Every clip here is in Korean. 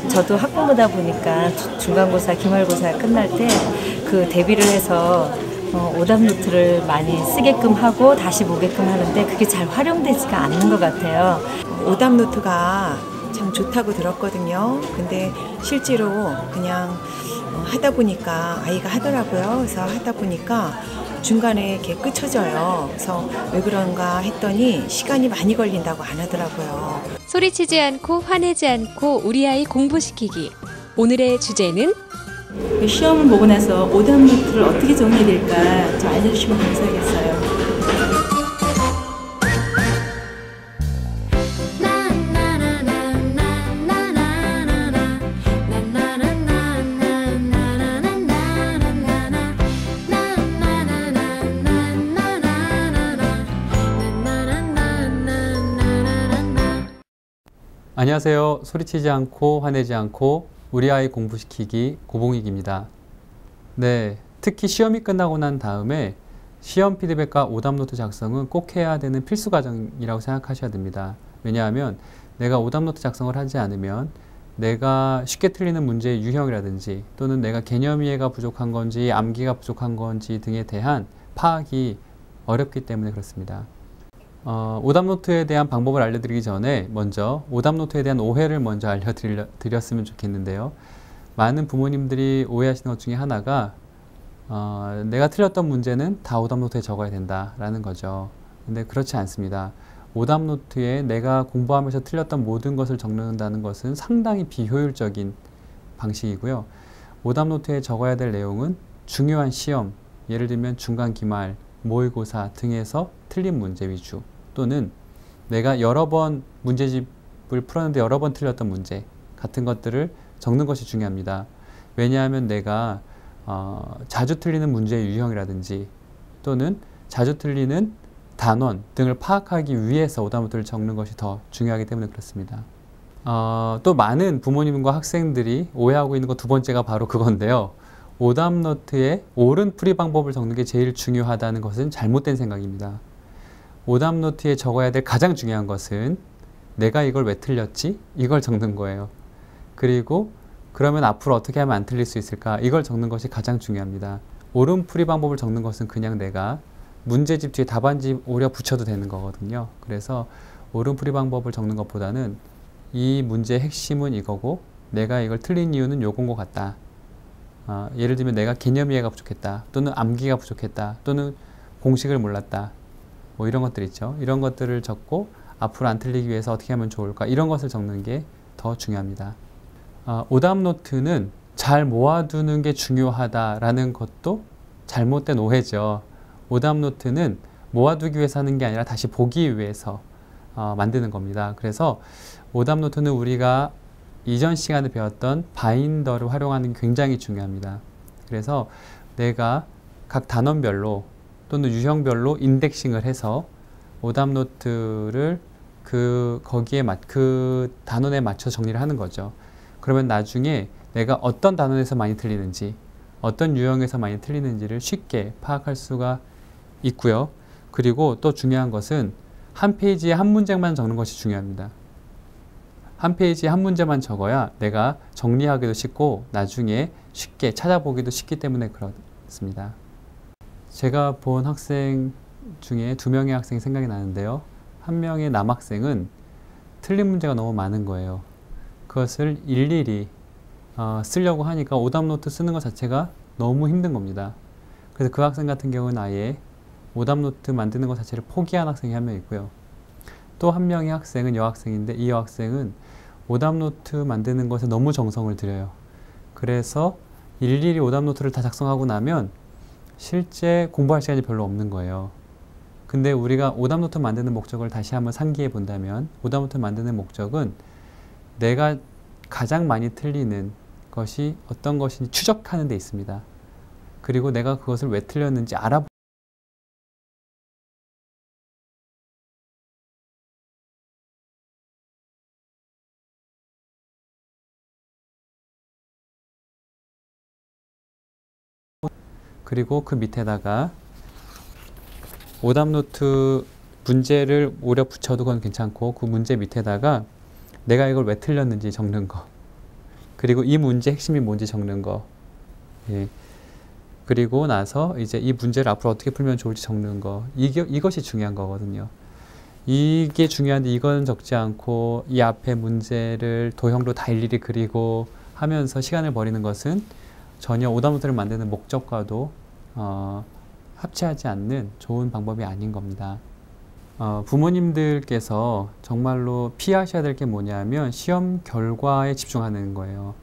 저도 학부모다 보니까 중간고사, 기말고사 끝날 때 그 대비를 해서 오답 노트를 많이 쓰게끔 하고 다시 보게끔 하는데 그게 잘 활용되지가 않는 것 같아요. 오답 노트가 참 좋다고 들었거든요. 근데 실제로 그냥 하다 보니까 아이가 하더라고요. 그래서 하다 보니까 중간에 이렇게 끝쳐져요. 그래서 왜 그런가 했더니 시간이 많이 걸린다고 안 하더라고요. 소리치지 않고 화내지 않고 우리 아이 공부시키기. 오늘의 주제는 시험을 보고 나서 오답 노트를 어떻게 정리해야 될까 좀 알려주시면 감사하겠어요. 안녕하세요. 소리치지 않고 화내지 않고 우리 아이 공부시키기 고봉익입니다. 네, 특히 시험이 끝나고 난 다음에 시험 피드백과 오답노트 작성은 꼭 해야 되는 필수 과정이라고 생각하셔야 됩니다. 왜냐하면 내가 오답노트 작성을 하지 않으면 내가 쉽게 틀리는 문제의 유형이라든지 또는 내가 개념 이해가 부족한 건지 암기가 부족한 건지 등에 대한 파악이 어렵기 때문에 그렇습니다. 오답노트에 대한 방법을 알려드리기 전에 먼저 오답노트에 대한 오해를 먼저 알려드렸으면 좋겠는데요. 많은 부모님들이 오해하시는 것 중에 하나가 내가 틀렸던 문제는 다 오답노트에 적어야 된다라는 거죠. 근데 그렇지 않습니다. 오답노트에 내가 공부하면서 틀렸던 모든 것을 적는다는 것은 상당히 비효율적인 방식이고요. 오답노트에 적어야 될 내용은 중요한 시험, 예를 들면 중간 기말, 모의고사 등에서 틀린 문제 위주, 또는 내가 여러 번 문제집을 풀었는데 여러 번 틀렸던 문제 같은 것들을 적는 것이 중요합니다. 왜냐하면 내가 자주 틀리는 문제의 유형이라든지 또는 자주 틀리는 단원 등을 파악하기 위해서 오답노트를 적는 것이 더 중요하기 때문에 그렇습니다. 또 많은 부모님과 학생들이 오해하고 있는 것 두 번째가 바로 그건데요. 오답노트에 옳은 풀이 방법을 적는 게 제일 중요하다는 것은 잘못된 생각입니다. 오답노트에 적어야 될 가장 중요한 것은 내가 이걸 왜 틀렸지? 이걸 적는 거예요. 그리고 그러면 앞으로 어떻게 하면 안 틀릴 수 있을까? 이걸 적는 것이 가장 중요합니다. 옳은 풀이 방법을 적는 것은 그냥 내가 문제집 뒤에 답안지 오려 붙여도 되는 거거든요. 그래서 옳은 풀이 방법을 적는 것보다는 이 문제의 핵심은 이거고 내가 이걸 틀린 이유는 요건 것 같다. 예를 들면 내가 개념 이해가 부족했다, 또는 암기가 부족했다, 또는 공식을 몰랐다, 뭐 이런 것들 있죠. 이런 것들을 적고 앞으로 안 틀리기 위해서 어떻게 하면 좋을까, 이런 것을 적는 게 더 중요합니다. 오답노트는 잘 모아두는 게 중요하다라는 것도 잘못된 오해죠. 오답노트는 모아두기 위해서 하는 게 아니라 다시 보기 위해서 만드는 겁니다. 그래서 오답노트는 우리가 이전 시간에 배웠던 바인더를 활용하는 게 굉장히 중요합니다. 그래서 내가 각 단원별로 또는 유형별로 인덱싱을 해서 오답노트를 그 단원에 맞춰 정리를 하는 거죠. 그러면 나중에 내가 어떤 단원에서 많이 틀리는지, 어떤 유형에서 많이 틀리는지를 쉽게 파악할 수가 있고요. 그리고 또 중요한 것은 한 페이지에 한 문제만 적는 것이 중요합니다. 한 페이지에 한 문제만 적어야 내가 정리하기도 쉽고 나중에 쉽게 찾아보기도 쉽기 때문에 그렇습니다. 제가 본 학생 중에 2명의 학생이 생각이 나는데요. 한 명의 남학생은 틀린 문제가 너무 많은 거예요. 그것을 일일이 쓰려고 하니까 오답노트 쓰는 것 자체가 너무 힘든 겁니다. 그래서 그 학생 같은 경우는 아예 오답노트 만드는 것 자체를 포기한 학생이 한 명 있고요. 또 한 명의 학생은 여학생인데 이 여학생은 오답노트 만드는 것에 너무 정성을 들여요. 그래서 일일이 오답노트를 다 작성하고 나면 실제 공부할 시간이 별로 없는 거예요. 근데 우리가 오답노트 만드는 목적을 다시 한번 상기해 본다면 오답노트 만드는 목적은 내가 가장 많이 틀리는 것이 어떤 것인지 추적하는 데 있습니다. 그리고 내가 그것을 왜 틀렸는지 알아보는 그리고 그 밑에다가 오답노트 문제를 오려 붙여도 그건 괜찮고 그 문제 밑에다가 내가 이걸 왜 틀렸는지 적는 거, 그리고 이 문제 핵심이 뭔지 적는 거. 예. 그리고 나서 이제 이 문제를 앞으로 어떻게 풀면 좋을지 적는 거. 이것이 중요한 거거든요. 이게 중요한데 이건 적지 않고 이 앞에 문제를 도형로 다 일일이 그리고 하면서 시간을 버리는 것은 전혀 오답노트를 만드는 목적과도 합치하지 않는 좋은 방법이 아닌 겁니다. 부모님들께서 정말로 피하셔야 될 게 뭐냐면 시험 결과에 집중하는 거예요.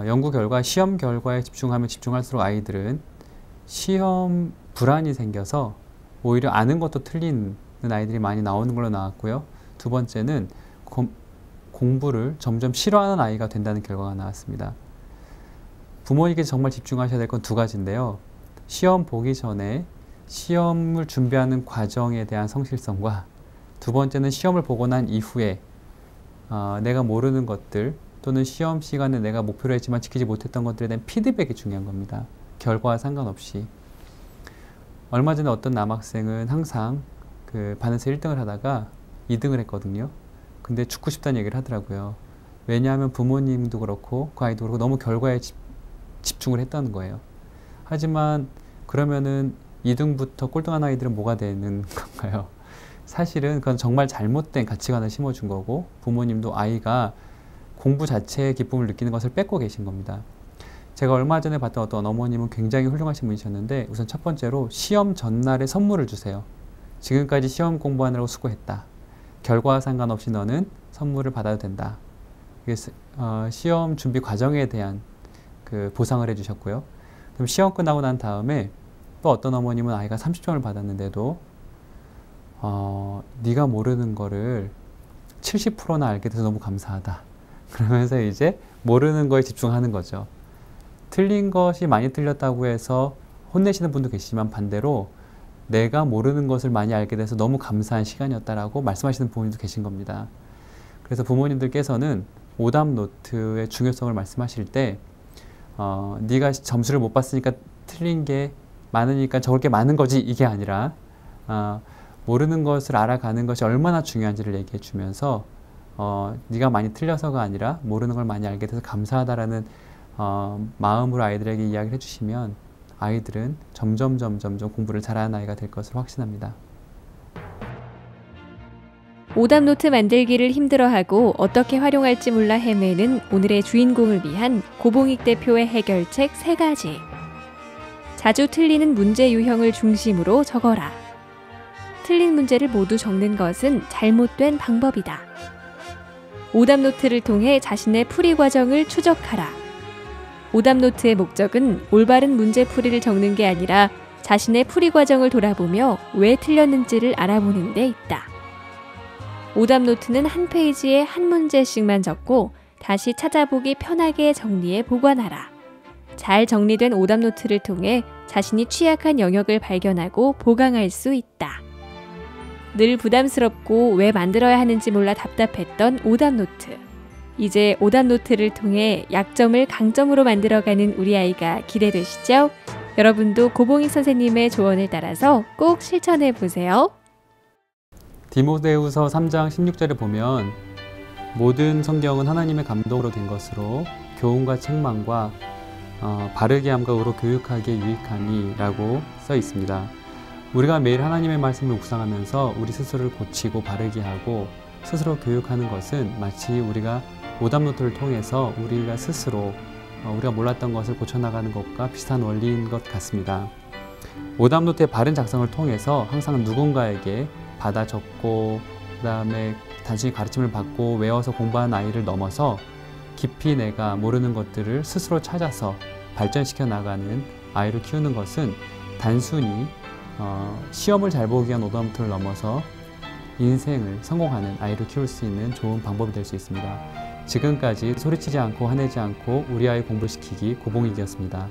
연구 결과, 시험 결과에 집중하면 집중할수록 아이들은 시험 불안이 생겨서 오히려 아는 것도 틀린 아이들이 많이 나오는 걸로 나왔고요. 두 번째는 공부를 점점 싫어하는 아이가 된다는 결과가 나왔습니다. 부모님께서 정말 집중하셔야 될 건 두 가지인데요. 시험 보기 전에 시험을 준비하는 과정에 대한 성실성과 두 번째는 시험을 보고 난 이후에 내가 모르는 것들 또는 시험 시간에 내가 목표로 했지만 지키지 못했던 것들에 대한 피드백이 중요한 겁니다. 결과와 상관없이. 얼마 전에 어떤 남학생은 항상 그 반에서 1등을 하다가 2등을 했거든요. 근데 죽고 싶다는 얘기를 하더라고요. 왜냐하면 부모님도 그렇고 그 아이도 그렇고 너무 결과에 집중을 했다는 거예요. 하지만 그러면은 2등부터 꼴등한 아이들은 뭐가 되는 건가요? 사실은 그건 정말 잘못된 가치관을 심어준 거고 부모님도 아이가 공부 자체의 기쁨을 느끼는 것을 뺏고 계신 겁니다. 제가 얼마 전에 봤던 어떤 어머님은 굉장히 훌륭하신 분이셨는데 우선 첫 번째로 시험 전날에 선물을 주세요. 지금까지 시험 공부하느라고 수고했다. 결과와 상관없이 너는 선물을 받아도 된다. 시험 준비 과정에 대한 그 보상을 해주셨고요. 그럼 시험 끝나고 난 다음에 또 어떤 어머님은 아이가 30점을 받았는데도 네가 모르는 거를 70%나 알게 돼서 너무 감사하다. 그러면서 이제 모르는 거에 집중하는 거죠. 틀린 것이 많이 틀렸다고 해서 혼내시는 분도 계시지만 반대로 내가 모르는 것을 많이 알게 돼서 너무 감사한 시간이었다라고 말씀하시는 부모님도 계신 겁니다. 그래서 부모님들께서는 오답 노트의 중요성을 말씀하실 때 네가 점수를 못 봤으니까 틀린 게 많으니까 적을 게 많은 거지 이게 아니라 모르는 것을 알아가는 것이 얼마나 중요한지를 얘기해 주면서 네가 많이 틀려서가 아니라 모르는 걸 많이 알게 돼서 감사하다라는 마음으로 아이들에게 이야기를 해주시면 아이들은 점점 공부를 잘하는 아이가 될 것을 확신합니다. 오답노트 만들기를 힘들어하고 어떻게 활용할지 몰라 헤매는 오늘의 주인공을 위한 고봉익 대표의 해결책 3가지. 자주 틀리는 문제 유형을 중심으로 적어라. 틀린 문제를 모두 적는 것은 잘못된 방법이다. 오답노트를 통해 자신의 풀이 과정을 추적하라. 오답노트의 목적은 올바른 문제 풀이를 적는 게 아니라 자신의 풀이 과정을 돌아보며 왜 틀렸는지를 알아보는 데 있다. 오답노트는 한 페이지에 한 문제씩만 적고 다시 찾아보기 편하게 정리해 보관하라. 잘 정리된 오답노트를 통해 자신이 취약한 영역을 발견하고 보강할 수 있다. 늘 부담스럽고 왜 만들어야 하는지 몰라 답답했던 오답노트. 이제 오답노트를 통해 약점을 강점으로 만들어가는 우리 아이가 기대되시죠? 여러분도 고봉익 선생님의 조언을 따라서 꼭 실천해보세요. 디모데후서 3장 16절에 보면 모든 성경은 하나님의 감동으로 된 것으로 교훈과 책망과 바르게 함과 의로 교육하기에 유익하니 라고 써 있습니다. 우리가 매일 하나님의 말씀을 묵상하면서 우리 스스로를 고치고 바르게 하고 스스로 교육하는 것은 마치 우리가 오답노트를 통해서 우리가 스스로 우리가 몰랐던 것을 고쳐나가는 것과 비슷한 원리인 것 같습니다. 오답노트의 바른 작성을 통해서 항상 누군가에게 받아 적고 그 다음에 단순히 가르침을 받고 외워서 공부하는 아이를 넘어서 깊이 내가 모르는 것들을 스스로 찾아서 발전시켜 나가는 아이를 키우는 것은 단순히 시험을 잘 보기 위한 오답노트를 넘어서 인생을 성공하는 아이를 키울 수 있는 좋은 방법이 될 수 있습니다. 지금까지 소리치지 않고 화내지 않고 우리 아이 공부시키기 고봉익이었습니다.